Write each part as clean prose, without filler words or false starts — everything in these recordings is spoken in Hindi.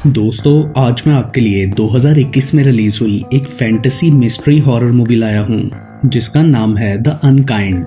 दोस्तों, आज मैं आपके लिए 2021 में रिलीज हुई एक फैंटेसी मिस्ट्री हॉरर मूवी लाया हूं जिसका नाम है द अनकाइंड।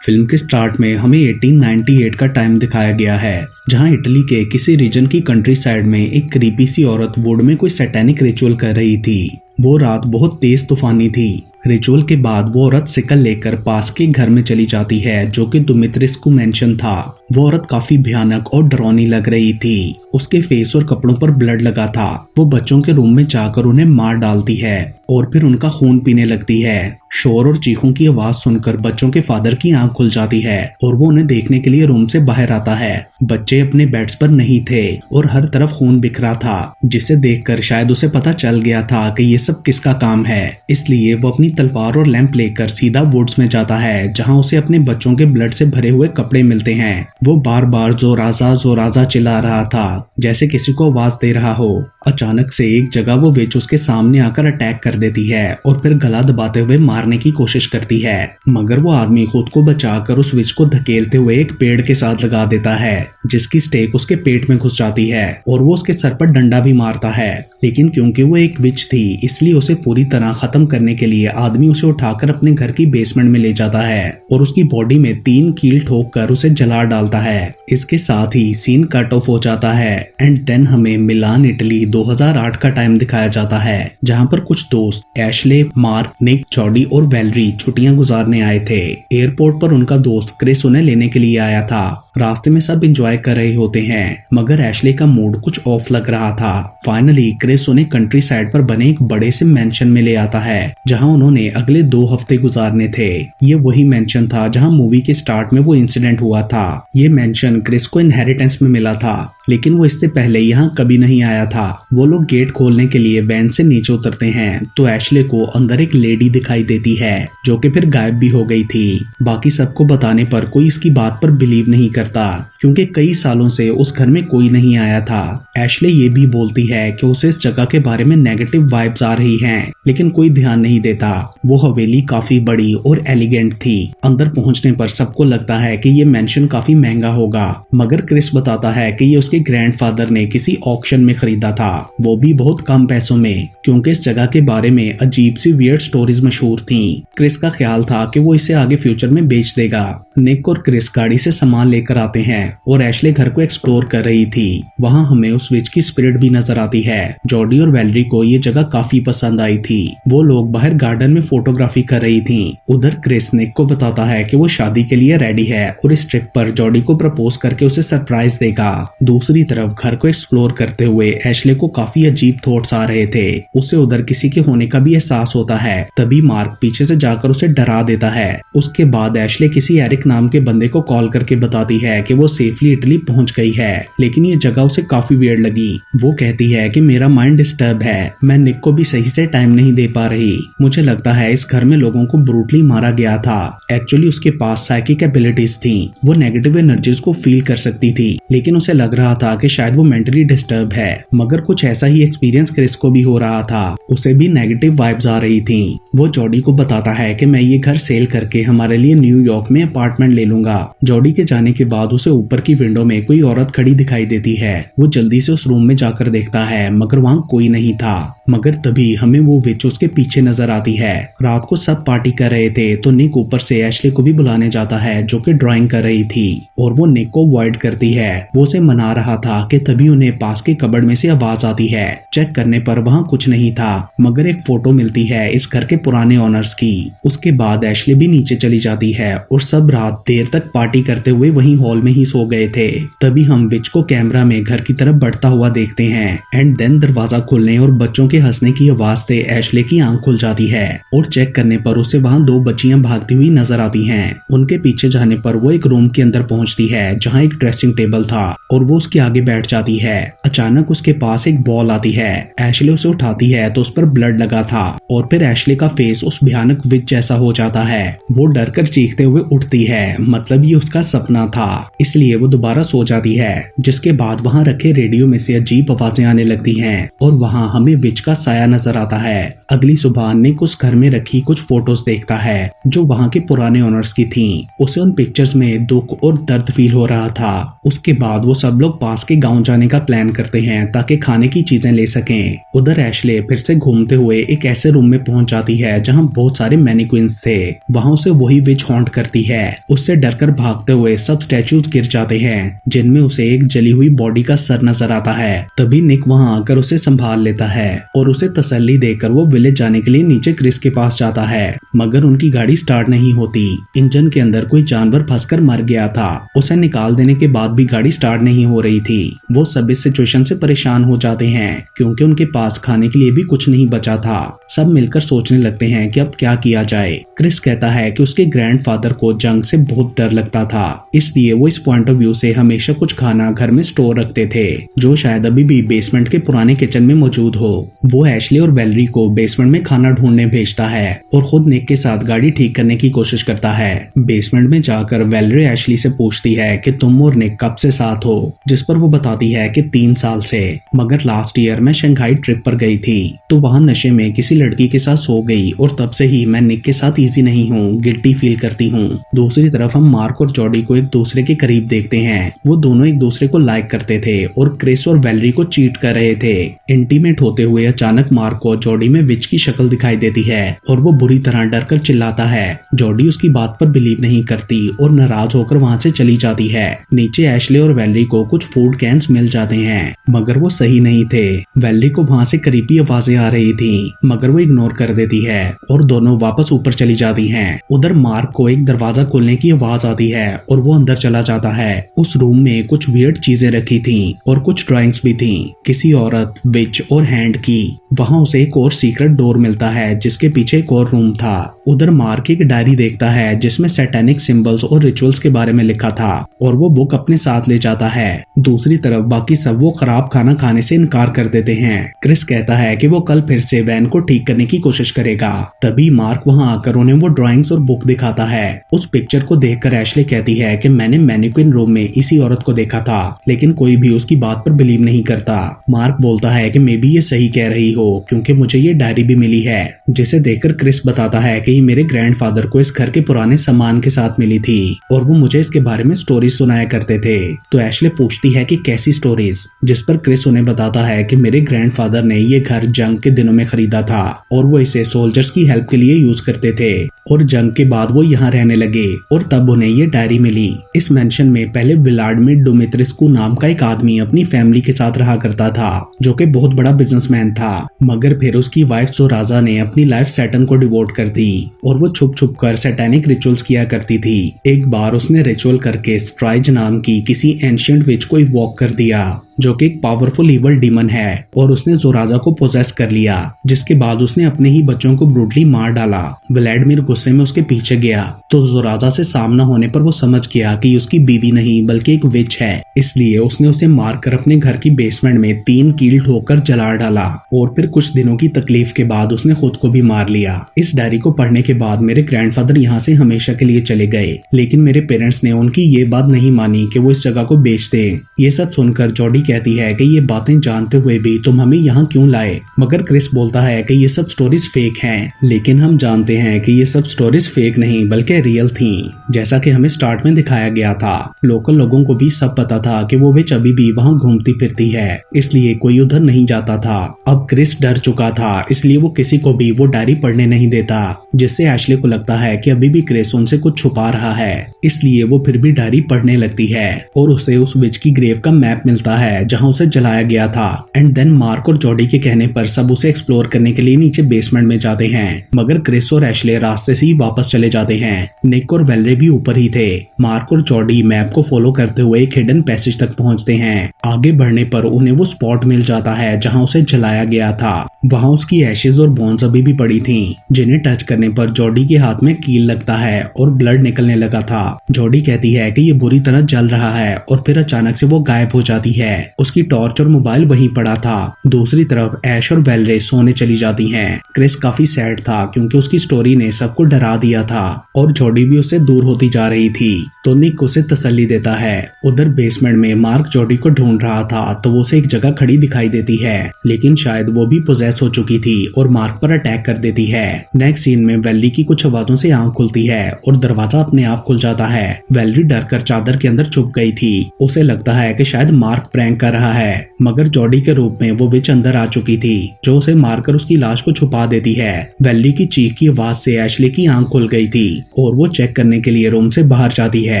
फिल्म के स्टार्ट में हमें 1898 का टाइम दिखाया गया है, जहां इटली के किसी रीजन की कंट्री साइड में एक क्रीपी सी औरत वुड में कोई सैटेनिक रिचुअल कर रही थी। वो रात बहुत तेज तूफानी थी। रिचुअल के बाद वो औरत सिकल लेकर पास के घर में चली जाती है, जो कि दुमित्रिस्कू मेंशन था। वो औरत काफी भयानक और डरावनी लग रही थी। उसके फेस और कपड़ों पर ब्लड लगा था। वो बच्चों के रूम में जाकर उन्हें मार डालती है और फिर उनका खून पीने लगती है। शोर और चीखों की आवाज सुनकर बच्चों के फादर की आंख खुल जाती है और वो उन्हें देखने के लिए रूम से बाहर आता है। बच्चे अपने बेड्स पर नहीं थे और हर तरफ खून बिखरा था, जिसे देखकर शायद उसे पता चल गया था कि ये सब किसका काम है। इसलिए वो अपनी तलवार और लैंप लेकर सीधा वुड्स में जाता है, जहां उसे अपने बच्चों के ब्लड से भरे हुए कपड़े मिलते हैं। वो बार बार जोराजा चिल्ला रहा था, जैसे किसी को आवाज दे रहा हो। अचानक से एक जगह वो विच उसके सामने आकर अटैक कर देती है और फिर गला दबाते हुए मारने की कोशिश करती है, मगर वो आदमी खुद को बचाकर उस विच को धकेलते हुए एक पेड़ के साथ लगा देता है, जिसकी स्टेक उसके पेट में घुस जाती है और वो उसके सर पर डंडा भी मारता है। लेकिन क्योंकि वो एक विच थी, इसलिए उसे पूरी तरह खत्म करने के लिए आदमी उसे उठाकर अपने घर की बेसमेंट में ले जाता है और उसकी बॉडी में 3 कील ठोक कर उसे जला डालता है। इसके साथ ही सीन कट ऑफ हो जाता है एंड देन हमें मिलान इटली 2008 का टाइम दिखाया जाता है, जहां पर कुछ दोस्त एशले, मार्क, निक, जॉडी और वैलरी छुट्टियां गुजारने आए थे। एयरपोर्ट पर उनका दोस्त क्रिस उन्हें लेने के लिए आया था। रास्ते में सब एंजॉय कर रहे होते हैं, मगर एशले का मूड कुछ ऑफ लग रहा था। फाइनली क्रिस उन्हें कंट्री साइड पर बने एक बड़े से मेंशन में ले आता है, जहां उन्होंने अगले 2 हफ्ते गुजारने थे। ये वही मेंशन था जहां मूवी के स्टार्ट में वो इंसिडेंट हुआ था। ये मेंशन क्रिस को इनहेरिटेंस में मिला था, लेकिन वो इससे पहले यहाँ कभी नहीं आया था। वो लोग गेट खोलने के लिए वैन से नीचे उतरते हैं तो एशले को अंदर एक लेडी दिखाई देती है, जो कि फिर गायब भी हो गई थी। बाकी सबको बताने पर कोई इसकी बात पर बिलीव नहीं करता, क्योंकि कई सालों से उस घर में कोई नहीं आया था। एशले ये भी बोलती है कि उसे इस जगह के बारे में नेगेटिव वाइब्स आ रही हैं, लेकिन कोई ध्यान नहीं देता। वो हवेली काफी बड़ी और एलिगेंट थी। अंदर पहुंचने पर सबको लगता है कि ये मेंशन काफी महंगा होगा, मगर क्रिस बताता है कि ये उसके ग्रैंडफादर ने किसी ऑक्शन में खरीदा था, वो भी बहुत कम पैसों में, क्योंकि इस जगह के बारे में अजीब सी वियर्ड स्टोरीज मशहूर थीं। क्रिस का ख्याल था कि वो इसे आगे फ्यूचर में बेच देगा। निक और क्रिस गाड़ी से सामान लेकर आते हैं और एशले घर को एक्सप्लोर कर रही थी। वहाँ हमें उस विच की स्पिरिट भी नजर आती है। जॉडी और वैलरी को ये जगह काफी पसंद आई थी। वो लोग बाहर गार्डन में फोटोग्राफी कर रही थी। उधर क्रिस निक को बताता है कि वो शादी के लिए रेडी है और इस ट्रिप पर जॉडी को प्रपोज करके उसे सरप्राइज देगा। दूसरी तरफ घर को एक्सप्लोर करते हुए एशले को काफी अजीब थॉट्स आ रहे थे। उसे उधर किसी के होने का भी एहसास होता है। तभी मार्क पीछे से जाकर उसे डरा देता है। उसके बाद एशले किसी एरिक नाम के बंदे को कॉल करके बताती है कि वो सेफली इटली पहुंच गई है, लेकिन ये जगह उसे काफी वियर्ड लगी। वो कहती है कि मेरा माइंड डिस्टर्ब है, मैं निक को भी सही से टाइम नहीं दे पा रही। मुझे लगता है इस घर में लोगों को ब्रूटली मारा गया था। एक्चुअली उसके पास साइकिक एबिलिटीज थी। वो नेगेटिव एनर्जीज को फील कर सकती थी, लेकिन उसे लग रहा था कि शायद वो मेंटली डिस्टर्ब है। मगर कुछ ऐसा ही एक्सपीरियंस क्रिस को भी हो रहा था। उसे भी नेगेटिव वाइब्स आ रही थी। वो जॉडी को बताता है कि मैं ये घर सेल करके हमारे लिए न्यूयॉर्क में अपार्टमेंट ले लूंगा। जॉडी के जाने के बाद उसे ऊपर की विंडो में कोई औरत खड़ी दिखाई देती है। वो जल्दी से उस रूम में जाकर देखता है, मगर वहाँ कोई नहीं था। मगर तभी हमें वो विच उसके पीछे नजर आती है। रात को सब पार्टी कर रहे थे तो निक ऊपर से एशले को भी बुलाने जाता है, जो कि ड्राइंग कर रही थी, और वो निक को अवॉइड करती है। वो उसे मना रहा था कि तभी उन्हें पास के कबर्ड में से आवाज आती है। चेक करने पर वहाँ कुछ नहीं था, मगर एक फोटो मिलती है इस घर के पुराने ओनर्स की। उसके बाद एशले भी नीचे चली जाती है और सब रात देर तक पार्टी करते हुए वहीं हॉल में ही सो गए थे। तभी हम विच को कैमरा में घर की तरफ बढ़ता हुआ देखते हैं एंड देन दरवाजा खुलने और बच्चों के हंसने की आवाज से एशले की आंख खुल जाती है और चेक करने पर उसे वहाँ 2 बच्चियां भागती हुई नजर आती हैं। उनके पीछे जाने पर वो एक रूम के अंदर पहुंचती है, जहाँ एक ड्रेसिंग टेबल था और वो उसके आगे बैठ जाती है। अचानक उसके पास एक बॉल आती है। एशले उसे उठाती है तो उस पर ब्लड लगा था और फिर एशले का फेस उस भयानक विच जैसा हो जाता है। वो डर कर चीखते हुए उठती है, मतलब ये उसका सपना था। इसलिए वो दोबारा सो जाती है, जिसके बाद वहाँ रखे रेडियो में से अजीब आवाजें आने लगती हैं और वहाँ हमें विच का साया नजर आता है। अगली सुबह निक उस घर में रखी कुछ फोटोज देखता है जो वहाँ के पुराने ओनर्स की थीं। उसे उन पिक्चर्स में दुख और दर्द फील हो रहा था। उसके बाद वो सब लोग पास के गांव जाने का प्लान करते हैं ताकि खाने की चीजें ले सकें। उधर एशले फिर से घूमते हुए एक ऐसे रूम में पहुंच जाती है जहां बहुत सारे मैनिक्विन्स थे। वहां उसे वही विच हॉन्ट करती है। उससे डरकर भागते हुए सब स्टैचूज गिर जाते हैं, जिनमें उसे एक जली हुई बॉडी का सर नजर आता है। तभी निक वहां आकर उसे संभाल लेता है और उसे तसल्ली देकर वो विलेज जाने के लिए नीचे क्रिस के पास जाता है, मगर उनकी गाड़ी स्टार्ट नहीं होती। इंजन के अंदर कोई जानवर फंसकर मर गया था। उसे निकाल देने के बाद भी गाड़ी स्टार्ट नहीं हो रही थी। वो सब इस सिचुएशन से परेशान हो जाते हैं क्योंकि उनके पास खाने के लिए भी कुछ नहीं बचा था। सब मिलकर सोचने लगते हैं कि अब क्या किया जाए। क्रिस कहता है कि उसके ग्रैंडफादर को जंग से बहुत डर लगता था, इसलिए वो इस पॉइंट ऑफ व्यू से हमेशा कुछ खाना घर में स्टोर रखते थे जो शायद अभी भी बेसमेंट के पुराने किचन में मौजूद हो। वो एशले और वैलेरी को बेसमेंट में खाना ढूंढने भेजता है और खुद निक के साथ गाड़ी ठीक करने की कोशिश करता है। बेसमेंट में जाकर वैलेरी एशली से पूछती है कि तुम और निक कब से साथ हो, जिस पर वो बताती है कि 3 साल से, मगर लास्ट ईयर मैं शंघाई ट्रिप पर गई थी तो वहाँ नशे में किसी लड़की के साथ सो गई और तब से ही मैं निक के साथ इजी नहीं हूँ, गिल्टी फील करती हूँ। दूसरी तरफ हम मार्क और जॉडी को एक दूसरे के करीब देखते हैं। वो दोनों एक दूसरे को लाइक करते थे और क्रिस और वैलेरी को चीट कर रहे थे। इंटीमेट होते हुए अचानक मार्क को जॉडी में विच की शक्ल दिखाई देती है और वो बुरी तरह डरकर चिल्लाता है। जॉडी उसकी बात पर बिलीव नहीं करती और नाराज होकर वहाँ से चली जाती है। नीचे एशले और वैलेरी को कुछ फूड कैंस मिल जाते हैं, मगर वो सही नहीं थे। वैलेरी को वहाँ से करीबी आवाजें आ रही थी, मगर वो इग्नोर कर देती है और दोनों वापस ऊपर चली जाती हैं। उधर मार्क को एक दरवाजा खोलने की आवाज आती है और वो अंदर चला जाता है। उस रूम में कुछ वियर्ड चीजें रखी थीं और कुछ ड्राइंग्स भी थीं, किसी औरत, विच और हैंड की। वहाँ उसे एक और सीक्रेट डोर मिलता है जिसके पीछे एक और रूम था। उधर मार्क एक डायरी देखता है जिसमें सैटेनिक सिंबल्स और रिचुअल्स के बारे में लिखा था और वो बुक अपने साथ ले जाता है। दूसरी तरफ बाकी सब वो खराब खाना खाने से इनकार कर देते हैं। क्रिस कहता है कि वो कल फिर से वैन को ठीक करने की कोशिश करेगा। तभी मार्क वहां आकर उन्हें वो ड्राइंग्स और बुक दिखाता है। उस पिक्चर को देखकर एशले कहती है कि मैंने मैनिक्विन रूम में इसी औरत को देखा था, लेकिन कोई भी उसकी बात पर बिलीव नहीं करता। मार्क बोलता है कि मे बी ये सही कह रही हो क्योंकि मुझे ये डायरी भी मिली है, जिसे देखकर क्रिस बताता है कि ये मेरे ग्रैंडफादर को इस घर के पुराने सामान के साथ मिली थी और वो मुझे इसके बारे में स्टोरीज सुनाया करते थे। तो एशले पूछती है कि कैसी स्टोरीज, जिस पर क्रिस उन्हें बताता है कि मेरे ग्रैंडफादर ने ये घर जंग के दिनों में खरीदा था और वो इसे सोल्जर्स की हेल्प के लिए यूज करते थे और जंग के बाद वो यहाँ रहने लगे और तब उन्हें ये डायरी मिली। इस मेंशन में पहले व्लादिमीर डोमित्रेस्कू नाम का एक आदमी अपनी फैमिली के साथ रहा करता था जो कि बहुत बड़ा बिजनेसमैन था, मगर फिर उसकी वाइफ जोराजा ने अपनी लाइफ सैटर्न को डिवोट कर दी और वो छुप छुप कर सैटेनिक रिचुअल्स किया करती थी। एक बार उसने रिचुअल करके स्ट्राइज नाम की किसी एंशिएंट विच को इवॉक कर दिया जो कि एक पावरफुल इवल डीमन है और उसने जोराजा को पोजेस कर लिया, जिसके बाद उसने अपने ही बच्चों को ब्रूटली मार डाला। व्लादिमीर गुस्से में उसके पीछे गया तो जोराजा से सामना होने पर वो समझ गया कि उसकी बीवी नहीं बल्कि एक विच है, इसलिए उसने उसे मारकर अपने घर की बेसमेंट में 3 कील ठोकर जला डाला और फिर कुछ दिनों की तकलीफ के बाद उसने खुद को भी मार लिया। इस डायरी को पढ़ने के बाद मेरे ग्रैंडफादर यहाँ से हमेशा के लिए चले गए, लेकिन मेरे पेरेंट्स ने उनकी ये बात नहीं मानी कि वो इस जगह को बेच दें। ये सब सुनकर जॉडी कहती है कि ये बातें जानते हुए भी तुम हमें यहाँ क्यों लाए, मगर क्रिस बोलता है कि ये सब स्टोरीज फेक हैं, लेकिन हम जानते हैं कि ये सब स्टोरीज फेक नहीं बल्कि रियल थी, जैसा कि हमें स्टार्ट में दिखाया गया था। लोकल लोगों को भी सब पता था कि वो विच अभी भी वहाँ घूमती फिरती है, इसलिए कोई उधर नहीं जाता था। अब क्रिस डर चुका था, इसलिए वो किसी को भी वो डायरी पढ़ने नहीं देता, जिससे एशले को लगता है कि अभी भी क्रिस उनसे कुछ छुपा रहा है, इसलिए वो फिर भी डायरी पढ़ने लगती है और उसे उस विच की ग्रेव का मैप मिलता है जहाँ उसे जलाया गया था। एंड देन मार्क और जॉडी के कहने पर सब उसे एक्सप्लोर करने के लिए नीचे बेसमेंट में जाते हैं, मगर क्रिस और एशले रास्ते से ही वापस चले जाते हैं। निक और वैलेरी भी ऊपर ही थे। मार्क और जॉडी मैप को फॉलो करते हुए एक हिडन पैसेज तक पहुंचते हैं। आगे बढ़ने पर उन्हें वो स्पॉट मिल जाता है जहां उसे जलाया गया था। वहां उसकी एशेज और बोन्स अभी भी पड़ी थी, जिन्हें टच करने करने पर जॉडी के हाथ में कील लगता है और ब्लड निकलने लगा था। जॉडी कहती है कि ये बुरी तरह जल रहा है और फिर अचानक से वो गायब हो जाती है। उसकी टॉर्च और मोबाइल वहीं पड़ा था। दूसरी तरफ ऐश और वेलरे सोने चली जाती हैं। क्रिस काफी सैड था क्योंकि उसकी स्टोरी ने सबको डरा दिया था और जॉडी भी उससे दूर होती जा रही थी। तो निक उसे तसल्ली देता है। उधर बेसमेंट में मार्क जॉडी को ढूंढ रहा था तो वो उसे एक जगह खड़ी दिखाई देती है, लेकिन शायद वो भी पोजेस हो चुकी थी और मार्क पर अटैक कर देती है। नेक्स्ट सीन में वेली की कुछ आवाजों से आंख खुलती है और दरवाजा अपने आप खुल जाता है। वेली डर कर चादर के अंदर छुप गई थी। उसे लगता है कि शायद मार्क प्रैंक कर रहा है, मगर जॉडी के रूप में वो विच अंदर आ चुकी थी जो उसे मारकर उसकी लाश को छुपा देती है। वेली की चीख की आवाज से एशली की आंख खुल गई थी और वो चेक करने के लिए रूम से बाहर जाती है।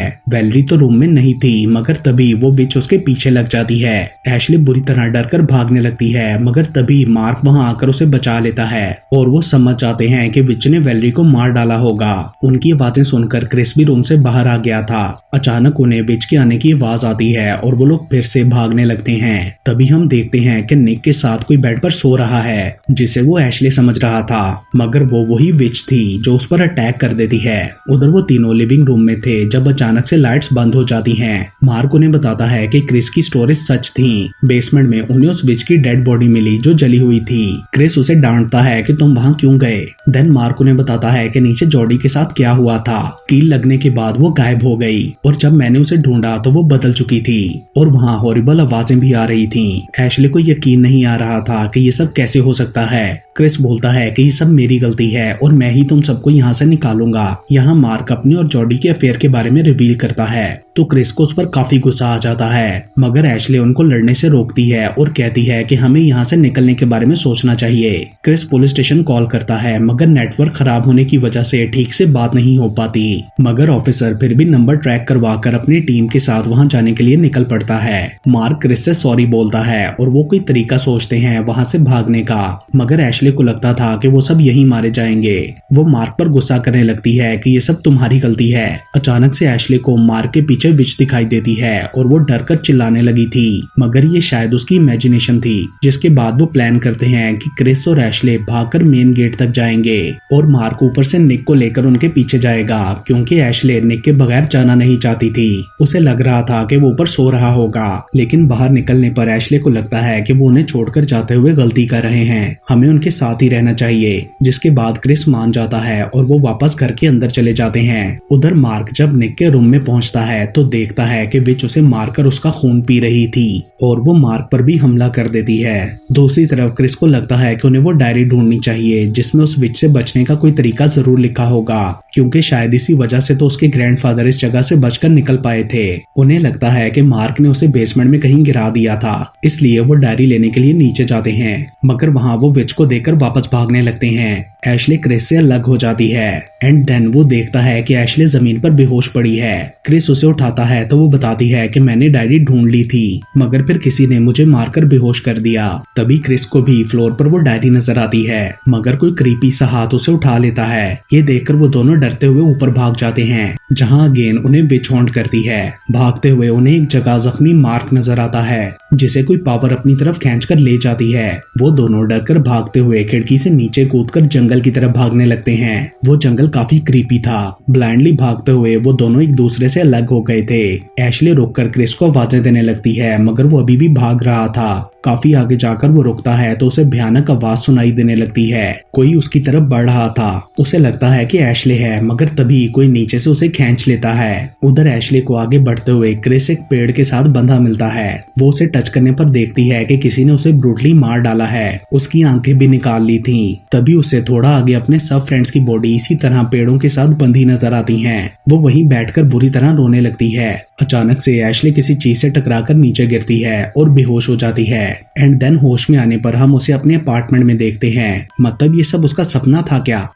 वेली तो रूम में नहीं थी, मगर तभी वो विच उसके पीछे लग जाती है। एशली बुरी तरह डर कर भागने लगती है, मगर तभी मार्क वहां आकर उसे बचा लेता है और वो समझ जाते हैं कि विच ने वेली को मार डाला होगा। उनकी आवाजें सुनकर क्रिस भी रूम से बाहर आ गया था। अचानक उन्हें विच के आने की आवाज आती है और वो लोग फिर से भागने लगते हैं। तभी हम देखते हैं कि निक के साथ कोई बेड पर सो रहा है, जिसे वो एशली समझ रहा था, मगर वो वही विच थी जो उस पर अटैक कर देती है। उधर वो तीनों लिविंग रूम में थे जब अचानक से लाइट्स बंद हो जाती हैं। मार्क उन्हें बताता है कि क्रिस की स्टोरी सच थी। बेसमेंट में उन्हें उस विच की डेड बॉडी मिली जो जली हुई थी। क्रिस उसे डांटता है कि तुम वहां क्यों गए। देन मार्क उन्हें बताता है कि नीचे जॉडी के साथ क्या हुआ था। कील लगने के बाद वो गायब हो गई और जब मैंने उसे ढूंढा तो वो बदल चुकी थी और वहाँ हॉरिबल आवाजें भी आ रही थी। एशली को यकीन नहीं आ रहा था कि ये सब कैसे हो सकता है। क्रिस बोलता है कि ये सब मेरी गलती है और मैं ही तुम सबको यहाँ से निकालूंगा। यहाँ मार्क अपनी और जॉडी के अफेयर के बारे में रिवील करता है तो क्रिस को उस पर काफी गुस्सा आ जाता है, मगर एशली उनको लड़ने से रोकती है और कहती है कि हमें यहाँ से निकलने के बारे में सोचना चाहिए। क्रिस पुलिस स्टेशन कॉल करता है, मगर नेटवर्क खराब होने की वजह से ठीक से बात नहीं हो पाती, मगर ऑफिसर फिर भी नंबर ट्रैक करवाकर अपनी टीम के साथ वहाँ जाने के लिए निकल पड़ता है। मार्क क्रिस से सॉरी बोलता है और वो कोई तरीका सोचते हैं वहाँ से भागने का, मगर एशली को लगता था कि वो सब यहीं मारे जाएंगे। वो मार्क पर गुस्सा करने लगती है कि ये सब तुम्हारी गलती है। अचानक से एशली को मार्क के पीछे विच दिखाई देती है और वो डर कर चिल्लाने लगी थी, मगर ये शायद उसकी इमेजिनेशन थी। जिसके बाद वो प्लान करते हैं कि क्रिस और एशले भागकर मेन गेट तक जाएंगे और मार्क ऊपर से निक को लेकर उनके पीछे जाएगा, क्योंकि एशले निक के बगैर जाना नहीं चाहती थी। उसे लग रहा था कि वो ऊपर सो रहा होगा, लेकिन बाहर निकलने पर एशले को लगता है कि वो उन्हें छोड़कर जाते हुए गलती कर रहे हैं, हमें उनके साथ ही रहना चाहिए। जिसके बाद क्रिस मान जाता है और वो वापस घर के अंदर चले जाते हैं। उधर मार्क जब निक के रूम में पहुंचता है तो देखता है कि विच उसे मारकर उसका खून पी रही थी और वो मार्क पर भी हमला कर देती है। दूसरी तरफ क्रिस को लगता है कि उन्हें वो डायरी ढूंढनी चाहिए जिसमें उस विच से बचने का कोई तरीका जरूर लिखा होगा, क्योंकि शायद इसी वजह से तो उसके ग्रैंडफादर इस जगह से बचकर निकल पाए थे। उन्हें लगता है कि मार्क ने उसे बेसमेंट में कहीं गिरा दिया था, इसलिए वो डायरी लेने के लिए नीचे जाते हैं, मगर वहाँ वो विच को देखकर वापस भागने लगते हैं। एशले क्रिस से अलग हो जाती है एंड देन वो देखता है कि एशले जमीन पर बेहोश पड़ी है। क्रिस उसे उठाता है तो वो बताती है कि मैंने डायरी ढूंढ ली थी, मगर फिर किसी ने मुझे मारकर बेहोश कर दिया। तभी क्रिस को भी फ्लोर पर वो डायरी नजर आती है, मगर कोई क्रीपी सा हाथ उसे उठा लेता है। ये देखकर वो दोनों डरते हुए ऊपर भाग जाते हैं, जहाँ अगेन उन्हें विच हॉन्ट करती है। भागते हुए उन्हें एक जगह जख्मी मार्क नजर आता है, जिसे कोई पावर अपनी तरफ खींचकर ले जाती है। वो दोनों डरकर भागते हुए खिड़की से नीचे कूदकर जंगल की तरफ भागने लगते हैं। वो जंगल काफी क्रीपी था। ब्लाइंडली भागते हुए वो दोनों एक दूसरे से अलग हो गए थे। एशले रुककर क्रिस को आवाजें देने लगती है, मगर वो अभी भी भाग रहा था। काफी आगे जाकर वो रुकता है तो उसे भयानक आवाज सुनाई देने लगती है। कोई उसकी तरफ बढ़ रहा था। उसे लगता है कि एशले है, मगर तभी कोई नीचे से उसे खींच लेता है। उधर एशले को आगे बढ़ते हुए क्रिस एक पेड़ के साथ बंधा मिलता है। वो उसे टच करने पर देखती है कि किसी ने उसे ब्रूटली मार डाला है। उसकी आंखें भी निकाल ली थी। तभी उसे थोड़ा आगे अपने सब फ्रेंड्स की बॉडी इसी तरह पेड़ों के साथ बंधी नजर आती है। वो वहीं बैठकर बुरी तरह रोने लगती है। अचानक से एशले किसी चीज से टकराकर नीचे गिरती है और बेहोश हो जाती है। एंड देन होश में आने पर हम उसे अपने अपार्टमेंट में देखते हैं। मतलब ये सब उसका सपना था क्या?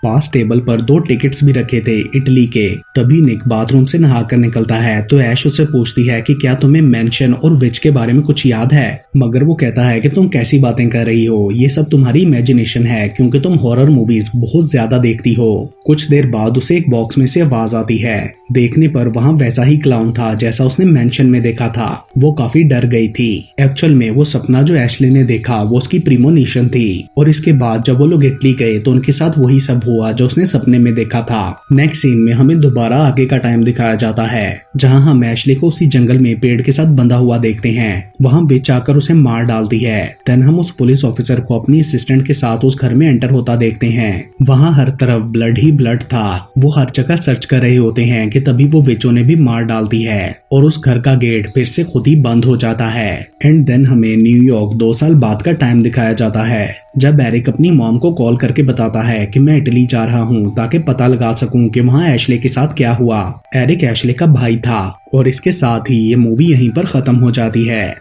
पास टेबल पर 2 टिकट्स भी रखे थे इटली के। तभी निक बाथरूम से नहाकर निकलता है तो ऐश उससे पूछती है कि क्या तुम्हें मेंशन और विच के बारे में कुछ याद है, मगर वो कहता है कि तुम कैसी बातें कर रही हो, ये सब तुम्हारी इमेजिनेशन है क्योंकि तुम हॉरर मूवीज बहुत ज्यादा देखती हो। कुछ देर बाद उसे एक बॉक्स में से आवाज आती है। देखने पर वहाँ वैसा ही क्लाउन था जैसा उसने मेंशन में देखा था। वो काफी डर गई थी। एक्चुअल में वो सपना जो एशली ने देखा वो उसकी प्रीमोनिशन थी, और इसके बाद जब वो लोग इटली गए तो उनके साथ वही सब हुआ जो उसने सपने में देखा था। नेक्स्ट सीन में हमें दोबारा आगे का टाइम दिखाया जाता है, जहाँ हम एशली को उसी जंगल में पेड़ के साथ बंधा हुआ देखते हैं। वहाँ विच आकर उसे मार डालती है। देन हम उस पुलिस ऑफिसर को अपनी असिस्टेंट के साथ उस घर में एंटर होता देखते हैं। वहाँ हर तरफ ब्लड ही ब्लड था। वो हर जगह सर्च कर रहे होते हैं कि तभी वो विचो ने भी मार डाल दी है, और उस घर का गेट फिर से खुद ही बंद हो जाता है। एंड देन हमें न्यूयॉर्क 2 साल बाद का टाइम दिखाया जाता है, जब एरिक अपनी मॉम को कॉल करके बताता है कि मैं इटली जा रहा हूँ ताकि पता लगा सकूं कि वहाँ एशले के साथ क्या हुआ। एरिक एशले का भाई था, और इसके साथ ही ये मूवी यहीं पर खत्म हो जाती है।